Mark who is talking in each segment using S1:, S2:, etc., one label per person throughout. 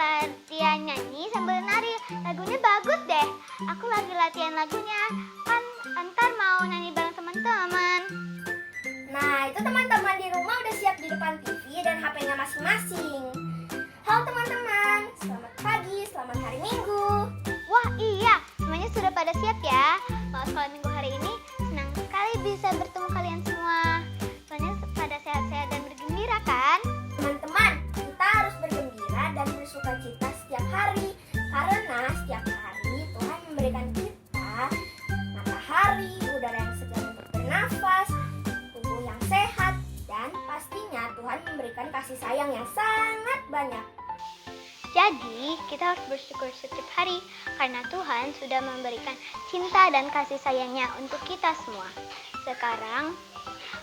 S1: latihan nyanyi sambil nari. Lagunya bagus deh. Aku lagi latihan lagunya. Kan ntar mau nyanyi bareng teman-teman.
S2: Nah, itu teman-teman di rumah udah siap di depan TV dan HP-nya masing-masing. Halo teman-teman, selamat pagi, selamat hari Minggu.
S1: Wah iya, semuanya sudah pada siap ya. Mau sekolah minggu hari ini, senang sekali bisa bertemu kalian semua. Soalnya pada sehat-sehat dan bergembira kan?
S2: Teman-teman, kita harus bergembira dan bersukacita setiap hari. Karena setiap hari Tuhan memberikan kita matahari, udara yang segar untuk bernafas, tubuh yang sehat, dan pastinya Tuhan memberikan kasih sayang yang sangat banyak.
S1: Jadi, kita harus bersyukur setiap hari karena Tuhan sudah memberikan cinta dan kasih sayangnya untuk kita semua. Sekarang,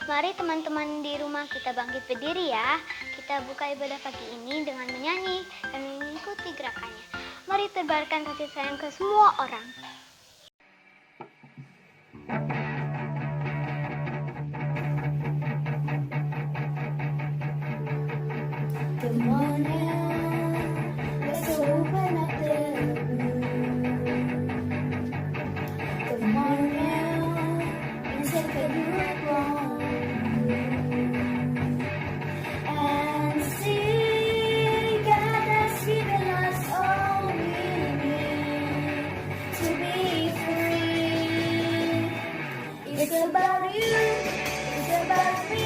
S1: mari teman-teman di rumah kita bangkit berdiri ya. Kita buka ibadah pagi ini dengan menyanyi dan mengikuti gerakannya. Mari tebarkan kasih sayang ke semua orang.
S2: Good morning. Let's open up the room. Good morning. Let's take a look wrong. And see God has given us all we need to be free. It's about you. It's about me.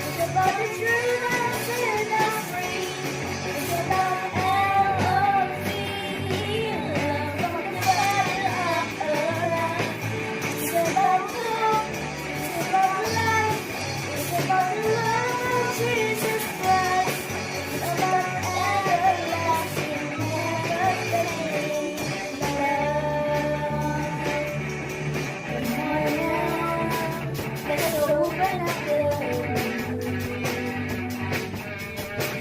S2: It's about the truth that set us free. It's about L-O-V-E, love from the bottom of our life. It's about hope. It's about life. It's about the love of Jesus Christ. It's about everlasting, never-failing love. Good morning. Let's open up the room.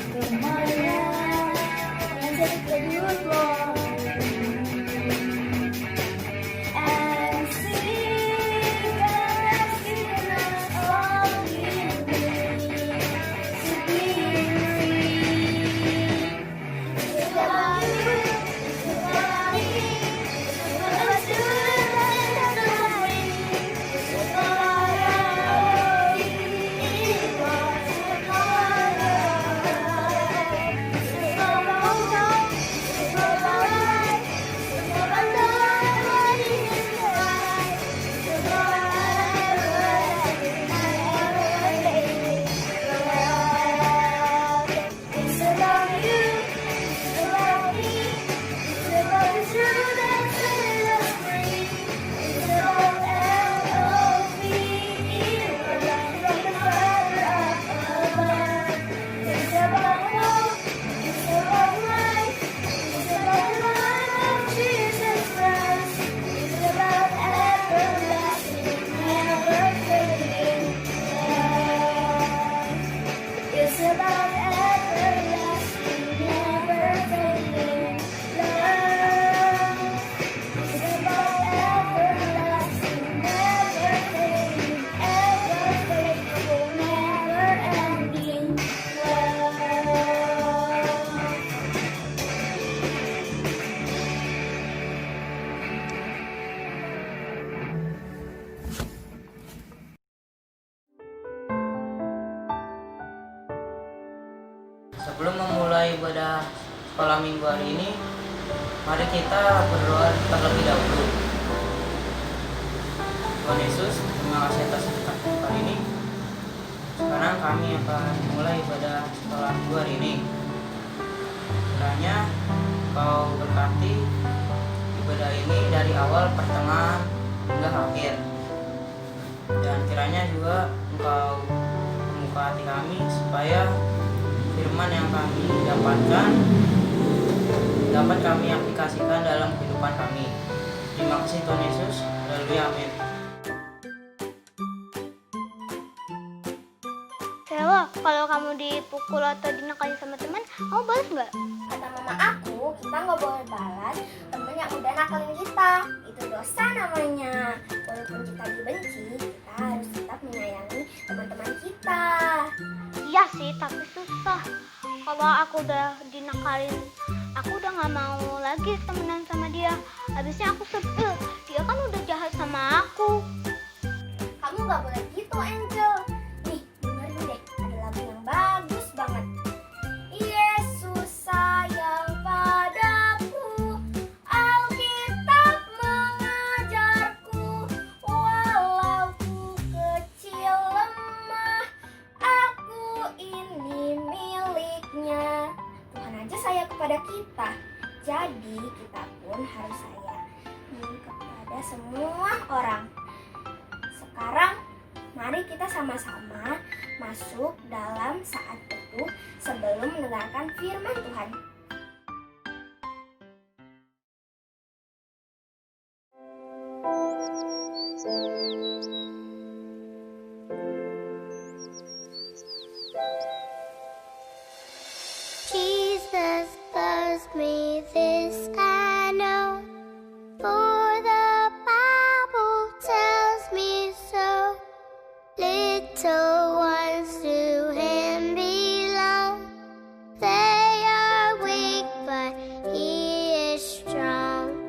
S2: Good morning. Let's take a good walk and see God has given us all we need to be free. It's about you. It's about me. It's about us doing that free. It's about all we want. It's about love. It's about hope. It's about life. It's about love in His life. It's about everlasting, never-failing love. It's about you. It's about me. It's about the truth that set us free. It's about L-O-V-E, love from the Father up above. It's about hope. It's about life. It's about the love of Jesus Christ. It's about everlasting, never-failing love. It's about everlasting, never-failing love. It's about everlasting, never-failing, ever-faithful, never-ending love.
S3: Sebelum memulai ibadah sekolah minggu hari ini, mari kita berdoa terlebih dahulu. Tuhan Yesus, terima kasih atas kesempatan kali ini. Sekarang kami akan mulai ibadah sekolah minggu hari ini. Kiranya Kau berkati ibadah ini dari awal, pertengahan, hingga akhir. Dan kiranya juga Engkau membuka hati kami supaya firman yang kami dapatkan dapat kami aplikasikan dalam kehidupan kami. Terima kasih Tuhan Yesus. Haleluya, amin.
S1: Dewa, kalau kamu dipukul atau dinakali sama teman, kamu balas nggak?
S2: Kata mama aku, kita nggak boleh balas temen yang udah nakalin kita. Itu dosa namanya. Walaupun kita dibenci, kita harus tetap menyayangi teman-teman kita.
S1: Iya sih, tapi susah. Kalau aku udah dinakalin Aku udah gak mau lagi temenan sama dia. Habisnya aku sebel, dia kan udah jahat sama aku.
S2: Kamu gak boleh gitu, Angel. Nih, dengerin deh, ada lagu yang bagus banget. Yesus sayang padaku, Alkitab mengajarku, walau ku kecil lemah, aku ini miliknya. Tuhan aja sayang kepada kita, jadi kita pun harus sayang kepada semua orang. Sekarang, mari kita sama-sama masuk dalam saat teduh sebelum mendengarkan firman Tuhan.
S4: Jesus loves me, this I know, for the Bible tells me so. Little ones to Him belong. They are weak, but He is strong.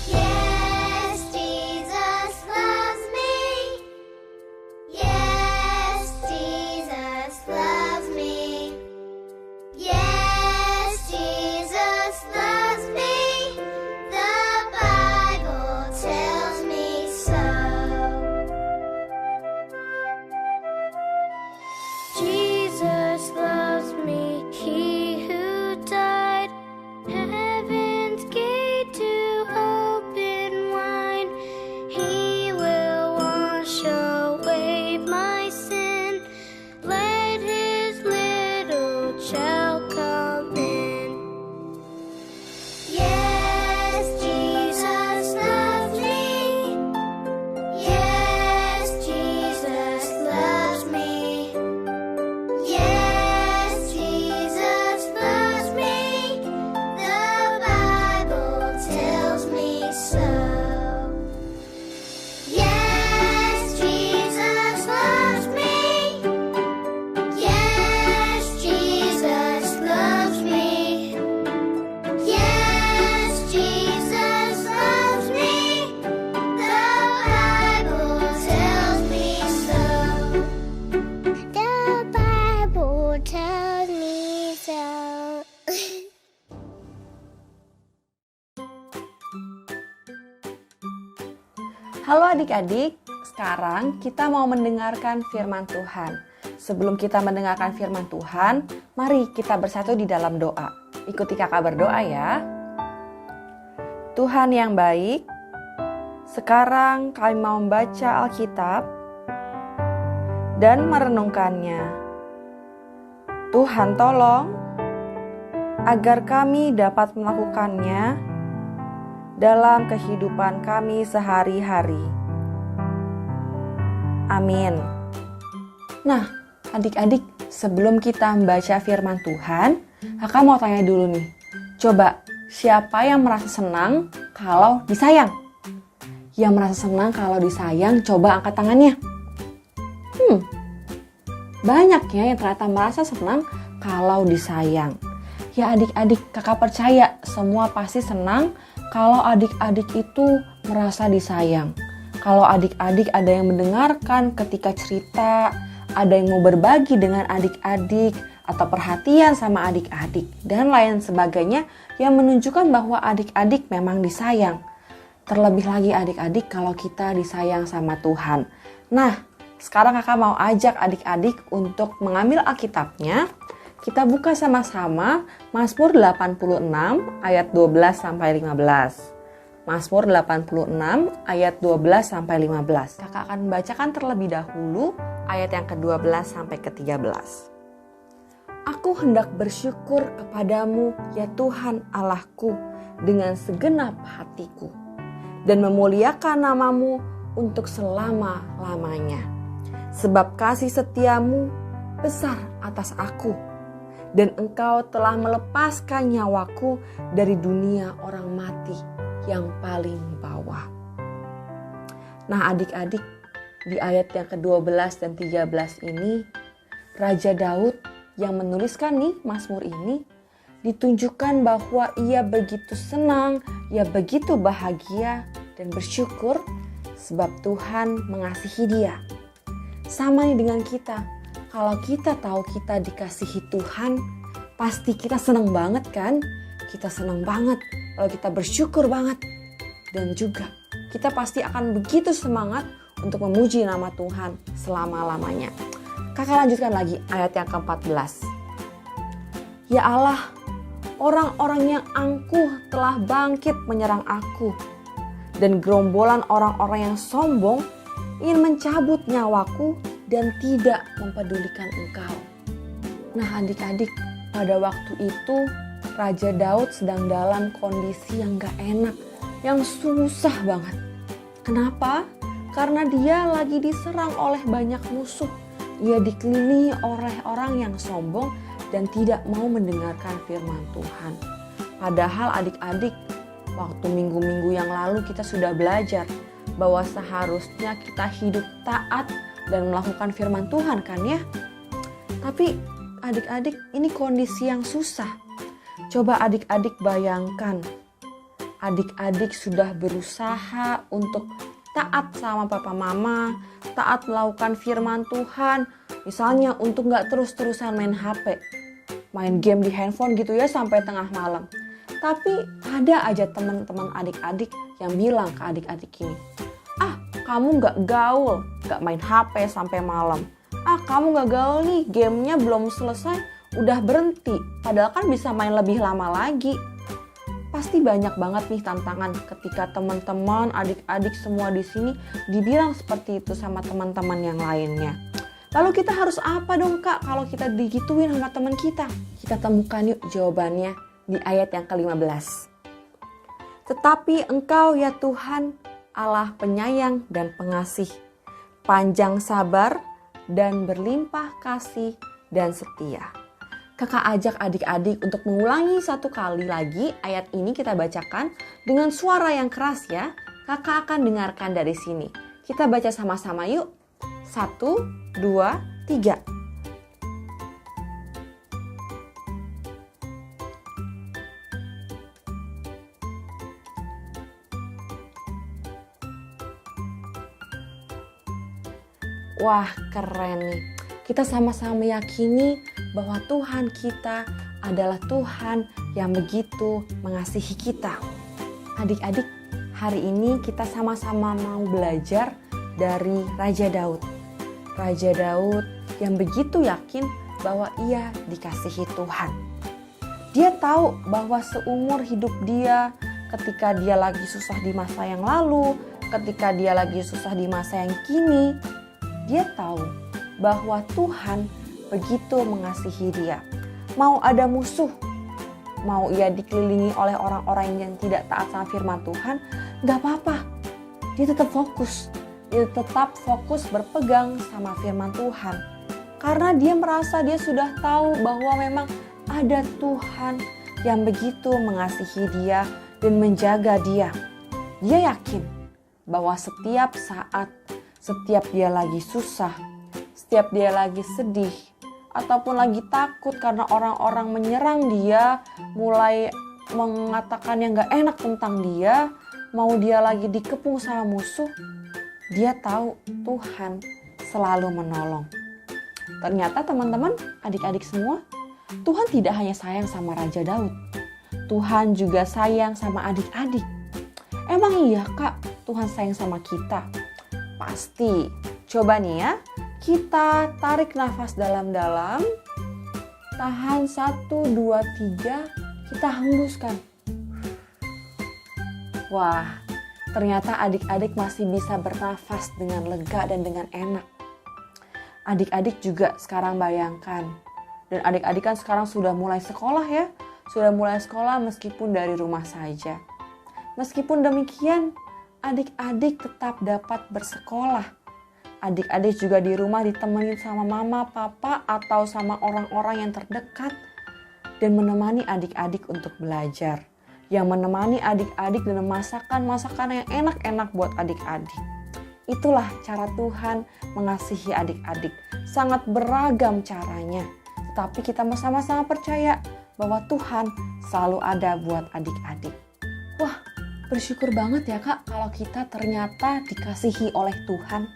S4: Yes, Jesus loves me. Yes, Jesus loves me. Yes, Jesus loves me. The Bible tells me so. Jesus loves me, He who died, heaven's gate to open wide. He will wash away my sin. Let His little child come in. Yes, Jesus loves me. Yes, Jesus loves me. Yes, Jesus loves me. The Bible tells me so. Yes, Jesus loves me. Yes, Jesus loves me. Yes, Jesus loves me. The Bible tells me so. The Bible tells me so.
S5: Halo adik-adik, sekarang kita mau mendengarkan firman Tuhan. Sebelum kita mendengarkan firman Tuhan, mari kita bersatu di dalam doa. Ikuti kakak berdoa ya. Tuhan yang baik, sekarang kami mau membaca Alkitab dan merenungkannya. Tuhan tolong agar kami dapat melakukannya dalam kehidupan kami sehari-hari. Amin. Nah, adik-adik, sebelum kita membaca firman Tuhan, kakak mau tanya dulu nih. Coba, siapa yang merasa senang kalau disayang? Yang merasa senang kalau disayang, coba angkat tangannya. Banyak ya yang ternyata merasa senang kalau disayang. Ya adik-adik, kakak percaya semua pasti senang kalau adik-adik itu merasa disayang. Kalau adik-adik ada yang mendengarkan ketika cerita, ada yang mau berbagi dengan adik-adik, atau perhatian sama adik-adik, dan lain sebagainya yang menunjukkan bahwa adik-adik memang disayang. Terlebih lagi adik-adik kalau kita disayang sama Tuhan. Nah, sekarang kakak mau ajak adik-adik untuk mengambil Alkitabnya. Kita buka sama-sama Mazmur 86 ayat 12 sampai 15. Mazmur 86 ayat 12 sampai 15. Kakak akan membacakan terlebih dahulu ayat yang ke-12 sampai ke-13. Aku hendak bersyukur kepadamu ya Tuhan Allahku dengan segenap hatiku dan memuliakan namamu untuk selama-lamanya. Sebab kasih setiamu besar atas aku, dan engkau telah melepaskan nyawaku dari dunia orang mati yang paling bawah. Nah adik-adik, di ayat yang ke-12 dan 13 ini, Raja Daud yang menuliskan nih Mazmur ini ditunjukkan bahwa ia begitu senang, ia begitu bahagia dan bersyukur sebab Tuhan mengasihi dia. Sama nih dengan kita, kalau kita tahu kita dikasihi Tuhan, pasti kita senang banget kan? Kita senang banget, lalu kita bersyukur banget. Dan juga kita pasti akan begitu semangat untuk memuji nama Tuhan selama-lamanya. Kakak lanjutkan lagi ayat yang ke-14. Ya Allah, orang-orang yang angkuh telah bangkit menyerang aku, dan gerombolan orang-orang yang sombong ingin mencabut nyawaku dan tidak mempedulikan Engkau. Nah adik-adik, pada waktu itu Raja Daud sedang dalam kondisi yang gak enak, yang susah banget. Kenapa? Karena dia lagi diserang oleh banyak musuh. Ia dikelilingi oleh orang yang sombong dan tidak mau mendengarkan firman Tuhan. Padahal adik-adik, waktu minggu-minggu yang lalu kita sudah belajar bahwa seharusnya kita hidup taat dan melakukan firman Tuhan kan ya. Tapi adik-adik, ini kondisi yang susah. Coba adik-adik bayangkan, adik-adik sudah berusaha untuk taat sama papa mama, taat melakukan firman Tuhan, misalnya untuk gak terus-terusan main HP, main game di handphone gitu ya sampai tengah malam. Tapi ada aja teman-teman adik-adik yang bilang ke adik-adik ini, kamu gak gaul, gak main HP sampai malam. Kamu gak gaul nih, gamenya belum selesai, udah berhenti. Padahal kan bisa main lebih lama lagi. Pasti banyak banget nih tantangan ketika teman-teman, adik-adik semua di sini dibilang seperti itu sama teman-teman yang lainnya. Lalu kita harus apa dong Kak kalau kita digituin sama teman kita? Kita temukan yuk jawabannya di ayat yang ke-15. Tetapi Engkau ya Tuhan, Allah penyayang dan pengasih, panjang sabar dan berlimpah kasih dan setia. Kakak ajak adik-adik untuk mengulangi satu kali lagi ayat ini kita bacakan dengan suara yang keras ya. Kakak akan dengarkan dari sini. Kita baca sama-sama yuk. 1, 2, 3. Wah, keren nih. Kita sama-sama meyakini bahwa Tuhan kita adalah Tuhan yang begitu mengasihi kita. Adik-adik, hari ini kita sama-sama mau belajar dari Raja Daud. Raja Daud yang begitu yakin bahwa ia dikasihi Tuhan. Dia tahu bahwa seumur hidup dia, ketika dia lagi susah di masa yang lalu, ketika dia lagi susah di masa yang kini, dia tahu bahwa Tuhan begitu mengasihi dia. Mau ada musuh, mau ia dikelilingi oleh orang-orang yang tidak taat sama firman Tuhan, gak apa-apa. Dia tetap fokus. Dia tetap fokus berpegang sama firman Tuhan. Karena dia merasa dia sudah tahu bahwa memang ada Tuhan yang begitu mengasihi dia dan menjaga dia. Dia yakin bahwa setiap saat, setiap dia lagi susah, setiap dia lagi sedih, ataupun lagi takut karena orang-orang menyerang dia, mulai mengatakan yang gak enak tentang dia, mau dia lagi dikepung sama musuh, dia tahu Tuhan selalu menolong. Ternyata teman-teman, adik-adik semua, Tuhan tidak hanya sayang sama Raja Daud, Tuhan juga sayang sama adik-adik. Emang iya Kak, Tuhan sayang sama kita? Pasti. Coba nih ya, kita tarik nafas dalam-dalam, tahan 1, 2, 3, kita hembuskan. Wah, ternyata adik-adik masih bisa bernafas dengan lega dan dengan enak. Adik-adik juga sekarang bayangkan, dan adik-adik kan sekarang sudah mulai sekolah ya, sudah mulai sekolah meskipun dari rumah saja. Meskipun demikian, adik-adik tetap dapat bersekolah. Adik-adik juga di rumah ditemenin sama mama, papa, atau sama orang-orang yang terdekat dan menemani adik-adik untuk belajar. Yang menemani adik-adik dengan masakan-masakan yang enak-enak buat adik-adik. Itulah cara Tuhan mengasihi adik-adik. Sangat beragam caranya. Tetapi kita sama-sama percaya bahwa Tuhan selalu ada buat adik-adik. Wah, bersyukur banget ya Kak kalau kita ternyata dikasihi oleh Tuhan.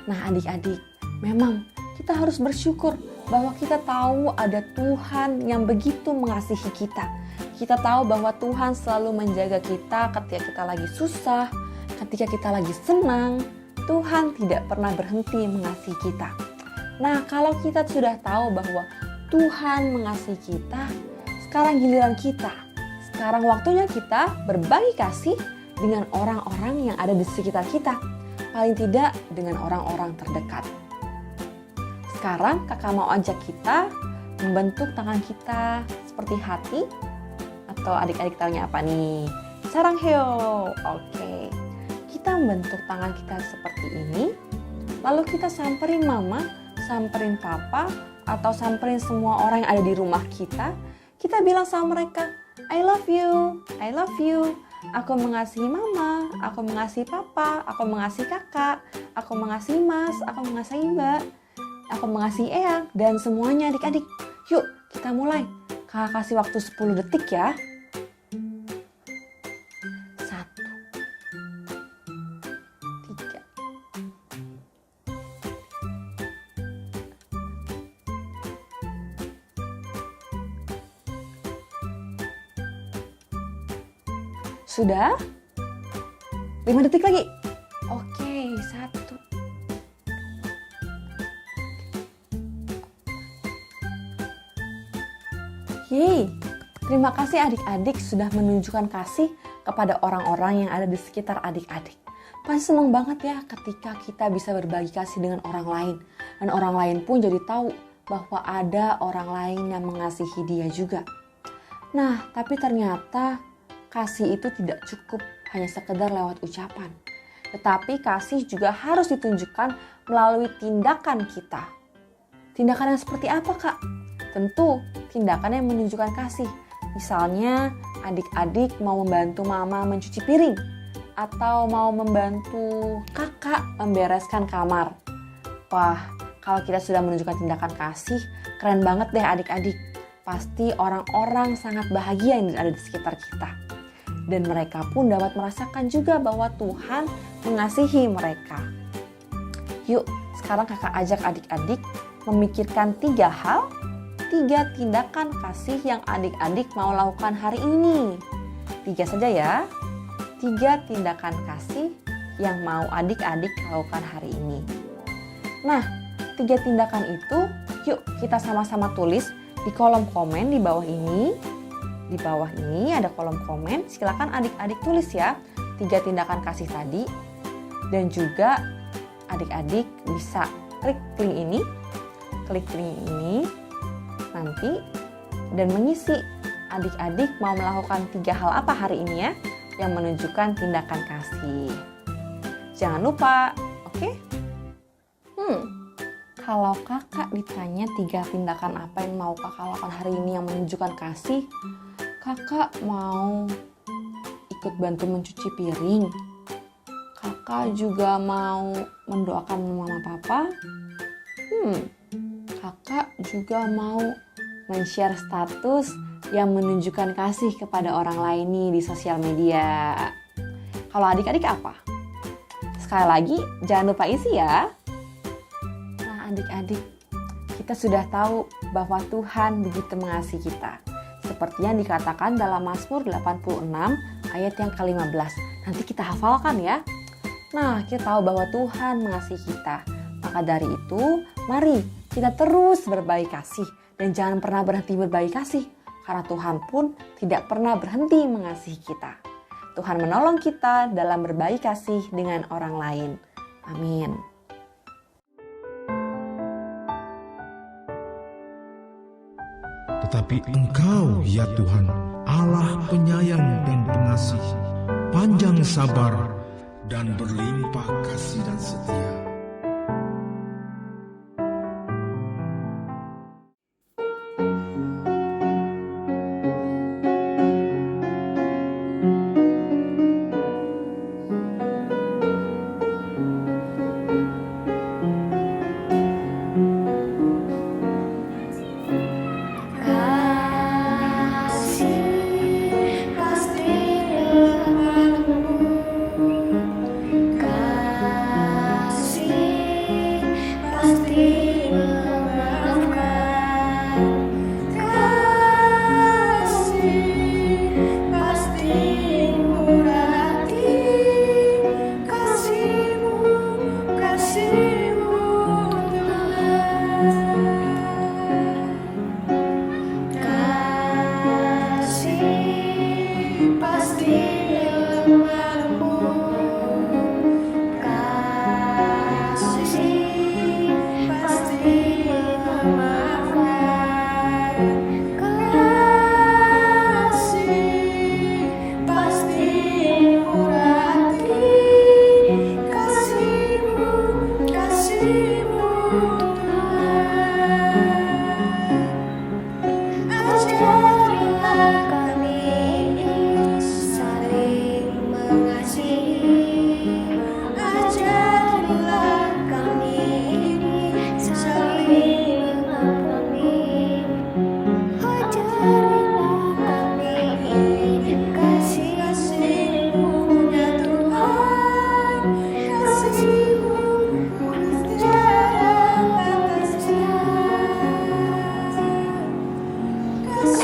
S5: Nah adik-adik, memang kita harus bersyukur bahwa kita tahu ada Tuhan yang begitu mengasihi kita. Kita tahu bahwa Tuhan selalu menjaga kita ketika kita lagi susah, ketika kita lagi senang. Tuhan tidak pernah berhenti mengasihi kita. Nah, kalau kita sudah tahu bahwa Tuhan mengasihi kita, sekarang giliran kita. Sekarang waktunya kita berbagi kasih dengan orang-orang yang ada di sekitar kita. Paling tidak dengan orang-orang terdekat. Sekarang kakak mau ajak kita membentuk tangan kita seperti hati. Atau adik-adik taunya apa nih? Sarangheo. Oke. Kita membentuk tangan kita seperti ini. Lalu kita samperin mama, samperin papa, atau samperin semua orang yang ada di rumah kita. Kita bilang sama mereka, I love you, I love you. Aku mengasihi mama, aku mengasihi papa, aku mengasihi kakak, aku mengasihi mas, aku mengasihi mbak, aku mengasihi eyang, dan semuanya adik-adik. Yuk kita mulai. Kakak kasih waktu 10 detik ya. 1, 3. Sudah? 5 detik lagi. Oke, 1. Yeay, terima kasih adik-adik sudah menunjukkan kasih kepada orang-orang yang ada di sekitar adik-adik. Pasti senang banget ya ketika kita bisa berbagi kasih dengan orang lain. Dan orang lain pun jadi tahu bahwa ada orang lain yang mengasihi dia juga. Nah, tapi ternyata kasih itu tidak cukup hanya sekedar lewat ucapan. Tetapi kasih juga harus ditunjukkan melalui tindakan kita. Tindakan yang seperti apa, Kak? Tentu tindakan yang menunjukkan kasih. Misalnya adik-adik mau membantu mama mencuci piring. Atau mau membantu kakak membereskan kamar. Wah, kalau kita sudah menunjukkan tindakan kasih, keren banget deh adik-adik. Pasti orang-orang sangat bahagia yang ada di sekitar kita. Dan mereka pun dapat merasakan juga bahwa Tuhan mengasihi mereka. Yuk, sekarang kakak ajak adik-adik memikirkan 3 hal, 3 tindakan kasih yang adik-adik mau lakukan hari ini. 3 saja ya. 3 tindakan kasih yang mau adik-adik lakukan hari ini. Nah, 3 tindakan itu yuk kita sama-sama tulis di kolom komen di bawah ini. Di bawah ini ada kolom komen, silakan adik-adik tulis ya 3 tindakan kasih tadi. Dan juga adik-adik bisa klik link ini nanti dan mengisi adik-adik mau melakukan 3 hal apa hari ini ya yang menunjukkan tindakan kasih. Jangan lupa, oke? Kalau kakak ditanya 3 tindakan apa yang mau kakak lakukan hari ini yang menunjukkan kasih, kakak mau ikut bantu mencuci piring. Kakak juga mau mendoakan mama papa. Kakak juga mau men-share status yang menunjukkan kasih kepada orang lain nih di sosial media. Kalau adik-adik apa? Sekali lagi, jangan lupa isi ya. Nah adik-adik, kita sudah tahu bahwa Tuhan begitu mengasihi kita. Seperti yang dikatakan dalam Mazmur 86 ayat yang ke-15. Nanti kita hafalkan ya. Nah, kita tahu bahwa Tuhan mengasihi kita. Maka dari itu, mari kita terus berbagi kasih. Dan jangan pernah berhenti berbagi kasih. Karena Tuhan pun tidak pernah berhenti mengasihi kita. Tuhan menolong kita dalam berbagi kasih dengan orang lain. Amin.
S6: Tetapi Engkau, ya Tuhan, Allah penyayang dan pengasih, panjang sabar, dan berlimpah kasih dan setia.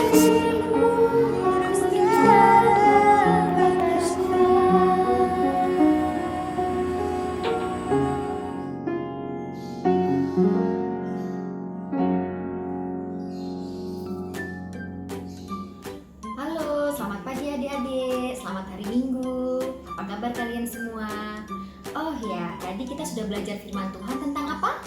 S7: Halo, selamat pagi adik-adik. Selamat hari Minggu. Apa kabar kalian semua? Oh ya, tadi kita sudah belajar firman Tuhan tentang apa?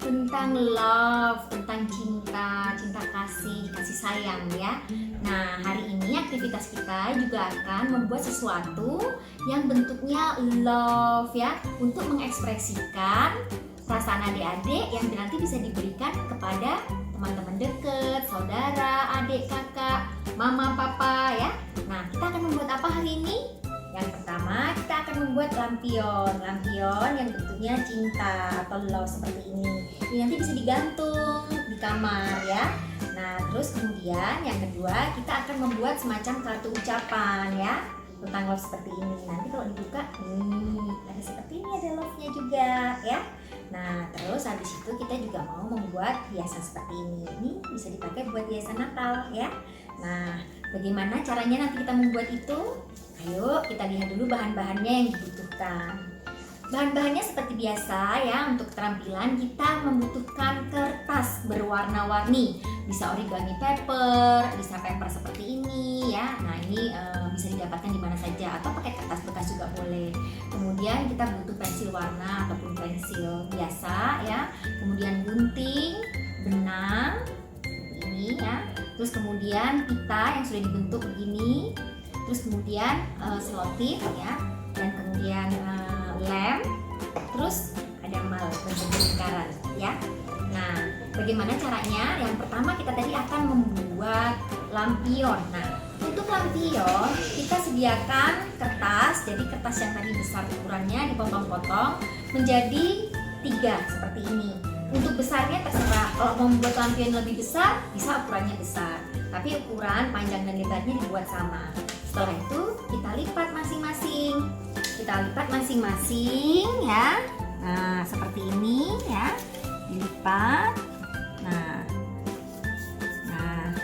S7: Tentang love, tentang cinta, cinta kasih, kasih sayang ya. Nah, hari ini aktivitas kita juga akan membuat sesuatu yang bentuknya love ya, untuk mengekspresikan perasaan adik-adik yang nanti bisa diberikan kepada teman-teman dekat, saudara, adik, kakak, mama, papa ya. Nah, kita akan membuat apa hari ini? Yang pertama, kita akan membuat lampion yang bentuknya cinta atau love seperti ini. Ini nanti bisa digantung di kamar ya. Nah, terus kemudian yang kedua, kita akan membuat semacam kartu ucapan ya tentang love seperti ini. Nanti kalau dibuka, ada seperti ini, ada love-nya juga ya. Nah, terus habis itu kita juga mau membuat hiasan seperti ini. Ini bisa dipakai buat hiasan Natal ya. Nah, bagaimana caranya nanti kita membuat itu? Ayo kita lihat dulu bahan-bahannya yang dibutuhkan. Bahan-bahannya seperti biasa ya, untuk keterampilan kita membutuhkan kertas berwarna-warni. Bisa origami paper, bisa paper seperti ini ya. Nah, ini bisa didapatkan di mana saja atau pakai kertas bekas juga boleh. Kemudian kita butuh pensil warna ataupun pensil biasa ya. Kemudian gunting, benang ini ya. Terus kemudian pita yang sudah dibentuk begini. Terus kemudian selotip ya, dan kemudian lem, terus ada bentuk lingkaran ya. Nah, bagaimana caranya? Yang pertama kita tadi akan membuat lampion. Nah, untuk lampion kita sediakan kertas. Jadi kertas yang tadi besar ukurannya dipotong-potong menjadi 3 seperti ini. Untuk besarnya terserah. Kalau mau membuat lampion lebih besar, bisa ukurannya besar. Tapi ukuran panjang dan lebarnya dibuat sama. Setelah itu kita lipat masing-masing. Ya. Nah, seperti ini ya. Dilipat. Nah,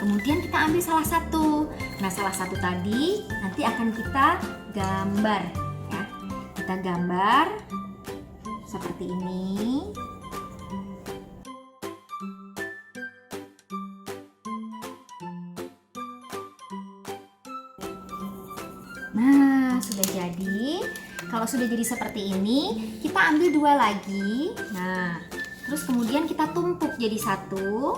S7: kemudian kita ambil salah satu. Nah, salah satu tadi nanti akan kita gambar ya. Kita gambar seperti ini. Nah, sudah jadi. Kalau sudah jadi seperti ini, kita ambil 2 lagi. Nah, terus kemudian kita tumpuk jadi 1.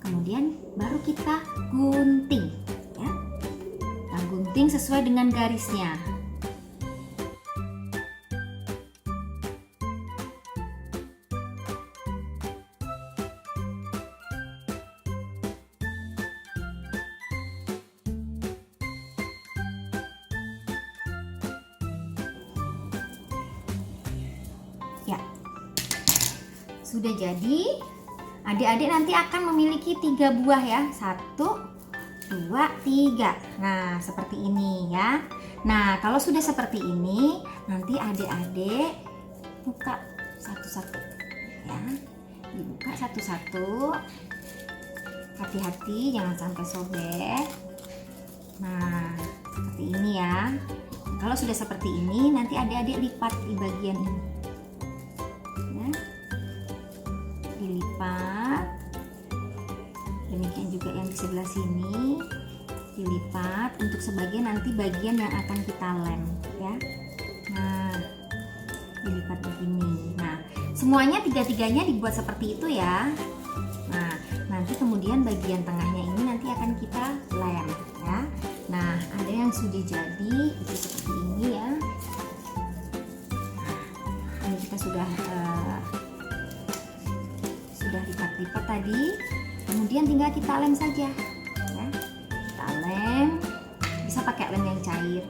S7: Kemudian baru kita gunting ya. Kita gunting sesuai dengan garisnya. Ya, sudah jadi. Adik-adik nanti akan memiliki 3 buah ya. 1, 2, 3. Nah, seperti ini ya. Nah, kalau sudah seperti ini, nanti adik-adik buka satu-satu ya. Dibuka satu-satu. Hati-hati jangan sampai sobek. Nah, seperti ini ya. Kalau sudah seperti ini, nanti adik-adik lipat di bagian ini. Dilipat, demikian juga yang di sebelah sini dilipat untuk sebagian nanti bagian yang akan kita lem ya. Nah, dilipat begini. Nah, semuanya 3-tiganya dibuat seperti itu ya. Nah, nanti kemudian bagian tengahnya ini nanti akan kita lem ya. Nah, ada yang sudah jadi itu seperti ini ya. Nah, ini kita sudah lipat tadi, kemudian tinggal kita lem saja ya. Kita lem, bisa pakai lem yang cair.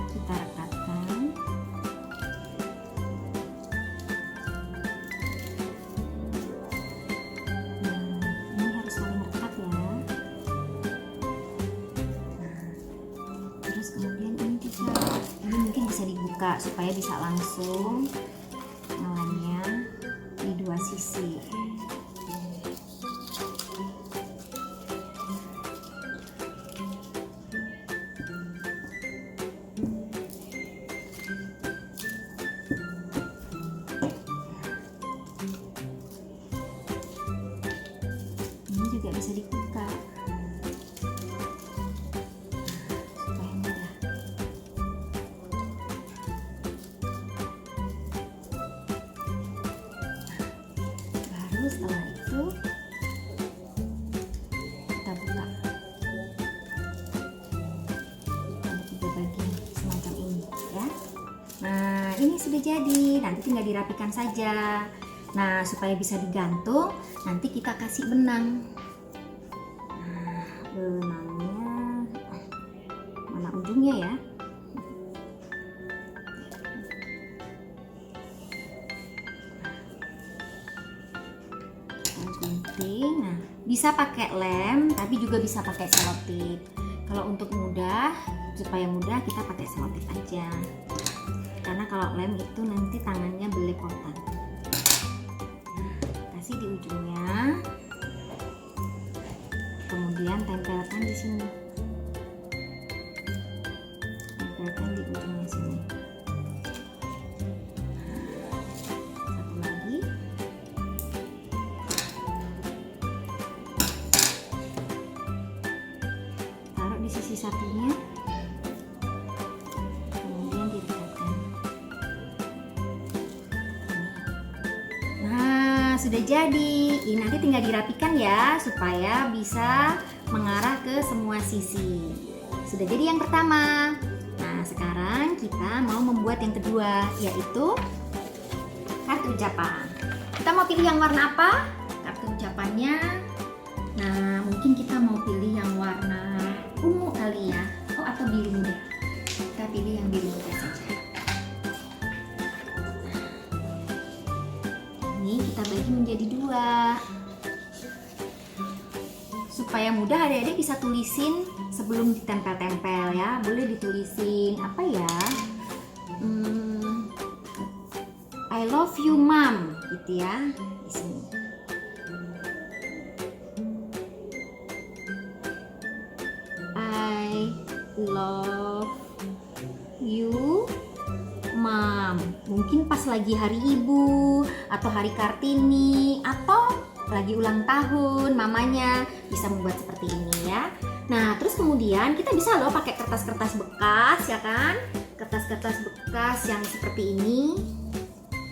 S7: Kita rekatkan. Ini harus saling rekat ya. bisa dibuka supaya bisa langsung nyalanya di dua sisi. Ini juga bisa dibuka supaya mudah. Baru setelah itu kita buka. Ada 3 bagian semacam ini ya. Nah, ini sudah jadi. Nanti tinggal dirapikan saja. Nah, supaya bisa digantung, nanti kita kasih benang. Nah, benangnya mana ujungnya ya? Kita gunting. Nah, bisa pakai lem, tapi juga bisa pakai selotip. Kalau untuk mudah, supaya mudah kita pakai selotip aja. Karena kalau lem itu nanti tangannya belepotan. Kasih di ujungnya, kemudian tempelkan di sini, tempelkan di ujungnya sini. Satu lagi, taruh di sisi satunya, kemudian ditekatkan. Sudah jadi. Ini nanti tinggal dirapikan ya supaya bisa mengarah ke semua sisi. Sudah jadi yang pertama. Nah, sekarang kita mau membuat yang kedua, yaitu kartu ucapan. Kita mau pilih yang warna apa? Kartu ucapannya. Nah, mungkin kita mau pilih yang warna ungu kali ya. Oh, atau biru muda. Kita pilih yang biru muda saja. Ini kita bagi menjadi 2 supaya mudah adik-adik bisa tulisin sebelum ditempel-tempel ya. Boleh ditulisin apa ya, I love you mom gitu ya di sini. I love you Mom. Mungkin pas lagi hari ibu atau hari Kartini atau lagi ulang tahun mamanya bisa membuat seperti ini ya. Nah, terus kemudian kita bisa loh pakai kertas-kertas bekas ya kan? Kertas-kertas bekas yang seperti ini.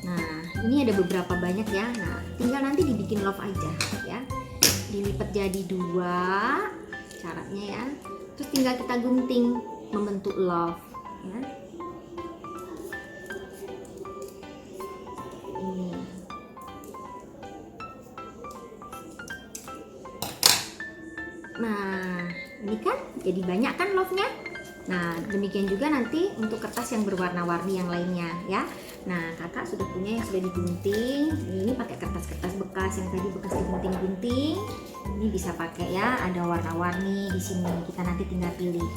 S7: Nah, ini ada beberapa banyak ya. Nah, tinggal nanti dibikin love aja ya. Dilipat jadi 2 caranya ya. Terus tinggal kita gunting membentuk love ya. Ini. Nah, ini kan jadi banyak kan love-nya. Nah, demikian juga nanti untuk kertas yang berwarna-warni yang lainnya ya. Nah, kakak sudah punya yang sudah digunting. Ini pakai kertas-kertas bekas yang tadi bekas digunting-gunting. Ini bisa pakai ya, ada warna-warni di sini. Kita nanti tinggal pilih.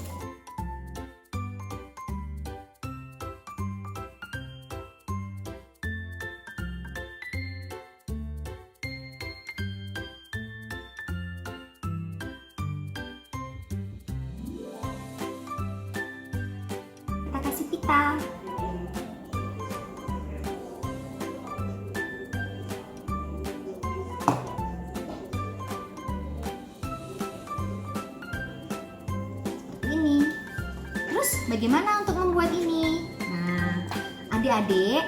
S7: Kita kasih pita. Ini. Terus bagaimana untuk membuat ini? Nah, adik-adik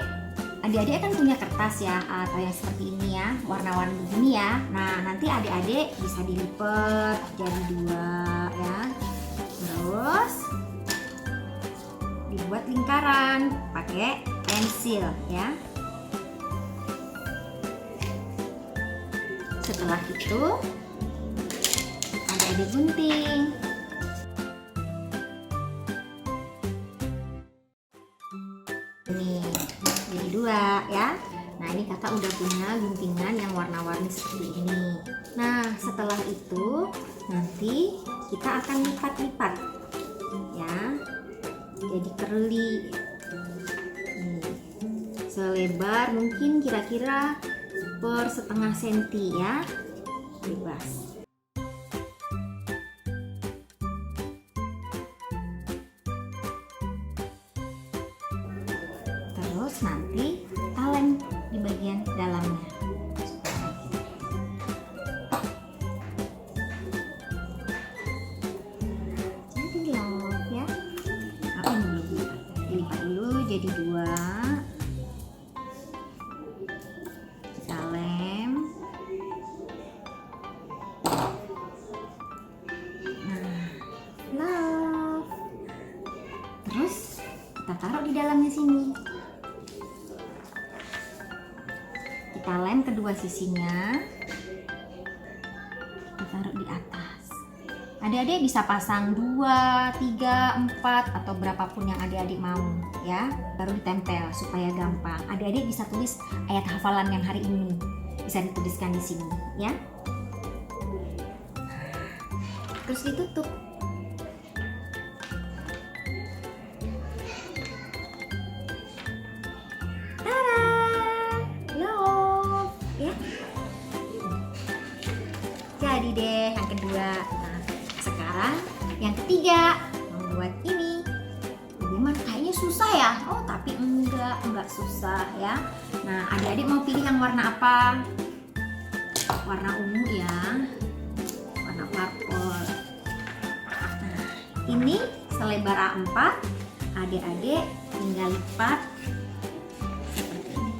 S7: kan punya kertas ya, atau yang seperti ini ya, warna-warni begini ya. Nah, nanti adik-adik bisa dilipat jadi 2 ya. Terus dibuat lingkaran pakai pensil ya. Setelah itu adik-adik gunting. Nih, jadi 2 ya. Nah, ini kakak udah punya guntingan yang warna-warni seperti ini. Nah, setelah itu nanti kita akan lipat-lipat ya, jadi curly selebar mungkin kira-kira 1/2 senti ya, bebas. Terus nanti kita lem di bagian dalamnya. Jadi love ya. Apa ini? Dilipat dulu jadi 2. Kita lem. Nah, love. Terus kita taruh di dalamnya sini. Kita lem kedua sisinya, kita taruh di atas. Adik-adik bisa pasang 2, 3, 4 atau berapapun yang adik-adik mau ya. Baru ditempel supaya gampang. Adik-adik bisa tulis ayat hafalan yang hari ini, bisa dituliskan di sini ya. Terus ditutup. Jadi deh yang kedua. Nah, sekarang yang ketiga membuat ini. Bagaimana? Kayaknya susah ya? Oh, tapi enggak susah ya. Nah, adik-adik mau pilih yang warna apa? Warna ungu ya. Warna purple. Nah, ini selebar A4. Adik-adik tinggal lipat seperti ini.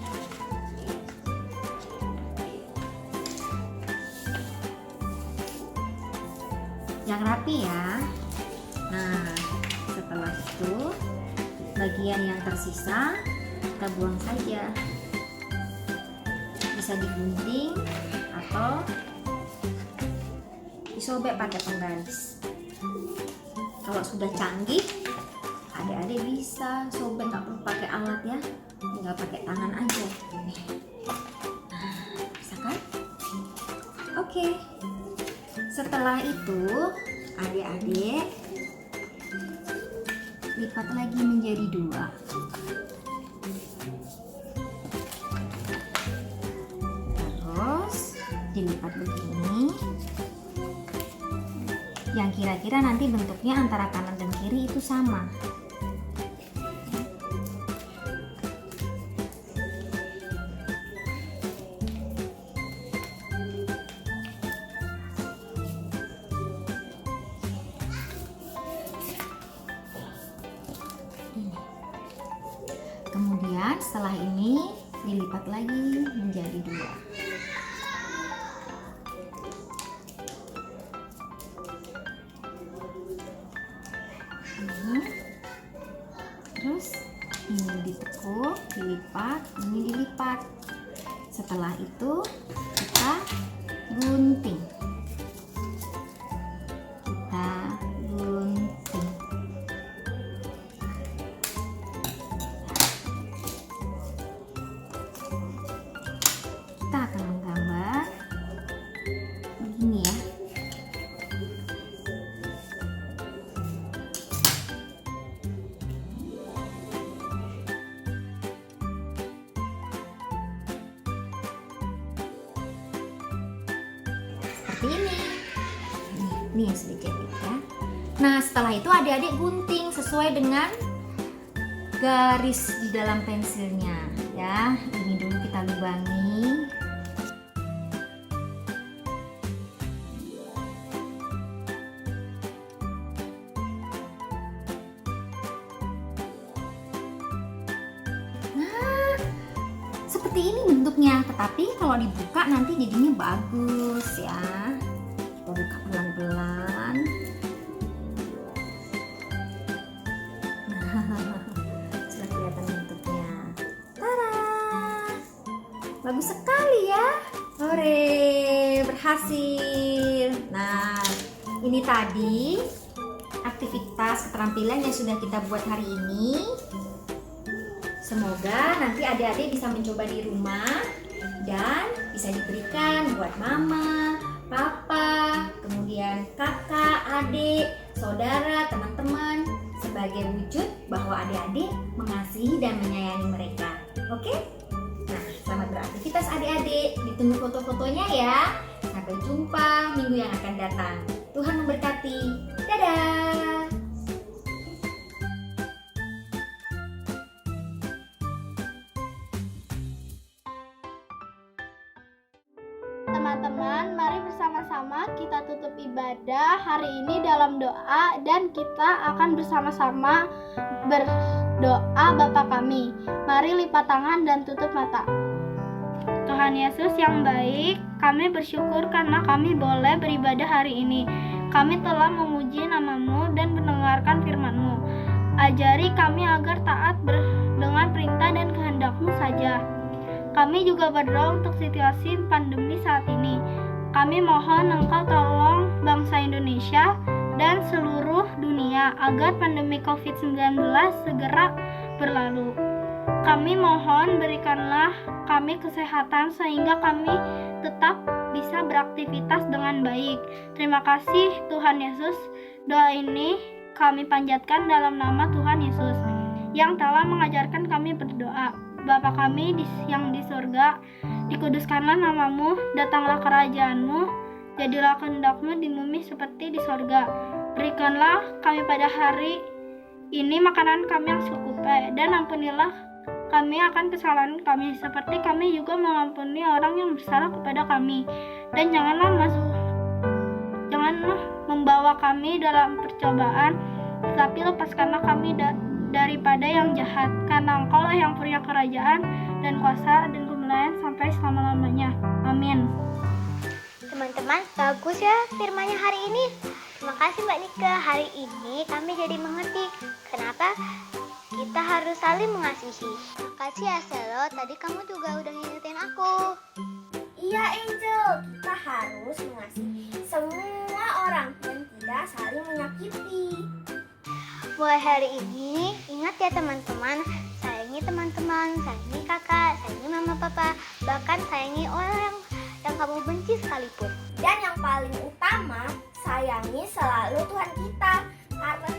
S7: Yang rapi ya. Nah, setelah itu bagian yang tersisa kita buang saja. Bisa digunting atau disobek pakai penggaris. Kalau sudah canggih, adik-adik bisa sobek, nggak perlu pakai alat ya, tinggal pakai tangan aja. Nah, bisa kan? Oke. Setelah itu, adik-adik lipat lagi menjadi 2. Terus dilipat begini. Yang kira-kira nanti bentuknya antara kanan dan kiri itu sama. Kemudian setelah ini dilipat lagi menjadi 2. Terus ini ditekuk, dilipat, ini dilipat. Setelah itu kita gunting. Kita gunting. Kita akan menggambar begini ya. Seperti ini yang sudah jadi ya. Nah, setelah itu adik-adik gunting sesuai dengan garis di dalam pensilnya ya. Ini dulu kita lubangi. Nah, seperti ini bentuknya, tetapi kalau dibuka nanti jadinya bagus ya. Kita buka pelan-pelan. Sudah kelihatan bentuknya. Tada! Bagus sekali ya. Hore, berhasil. Nah, ini tadi aktivitas keterampilan yang sudah kita buat hari ini. Semoga nanti adik-adik bisa mencoba di rumah dan bisa diberikan buat mama, papa, kemudian kakak, adik, saudara, teman-teman sebagai wujud bahwa adik-adik mengasihi dan menyayangi mereka. Oke? datang. Tuhan memberkati. Dadah.
S8: Teman-teman, mari bersama-sama kita tutup ibadah hari ini dalam doa dan kita akan bersama-sama berdoa Bapa kami. Mari lipat tangan dan tutup mata. Tuhan Yesus yang baik, kami bersyukur karena kami boleh beribadah hari ini. Kami telah memuji nama-Mu dan mendengarkan firman-Mu. Ajari kami agar taat dengan perintah dan kehendak-Mu saja. Kami juga berdoa untuk situasi pandemi saat ini. Kami mohon Engkau tolong bangsa Indonesia dan seluruh dunia agar pandemi COVID-19 segera berlalu. Kami mohon berikanlah kami kesehatan sehingga kami tetap bisa beraktivitas dengan baik. Terima kasih Tuhan Yesus. Doa ini kami panjatkan dalam nama Tuhan Yesus yang telah mengajarkan kami berdoa. Bapa kami yang di surga, dikuduskanlah nama-Mu, datanglah kerajaan-Mu, jadilah kehendak-Mu di bumi seperti di surga. Berikanlah kami pada hari ini makanan kami yang secukupnya, dan ampunilah kami akan kesalahan kami, seperti kami juga mengampuni orang yang bersalah kepada kami. Dan janganlah membawa kami dalam percobaan, tetapi lepaskanlah kami daripada yang jahat, karena Engkau-lah yang punya kerajaan dan kuasa dan kemuliaan sampai selama-lamanya. Amin.
S1: Teman-teman, bagus ya firman-Nya hari ini. Terima kasih Mbak Nika. Hari ini kami jadi mengerti kenapa kita harus saling mengasihi. Makasih ya Selo, tadi kamu juga udah ngingetin aku.
S2: Iya Angel, kita harus mengasihi semua orang dan tidak saling menyakiti.
S1: Mulai hari ini, ingat ya teman-teman, sayangi teman-teman, sayangi kakak, sayangi mama papa, bahkan sayangi orang yang kamu benci sekalipun.
S2: Dan yang paling utama, sayangi selalu Tuhan kita, karena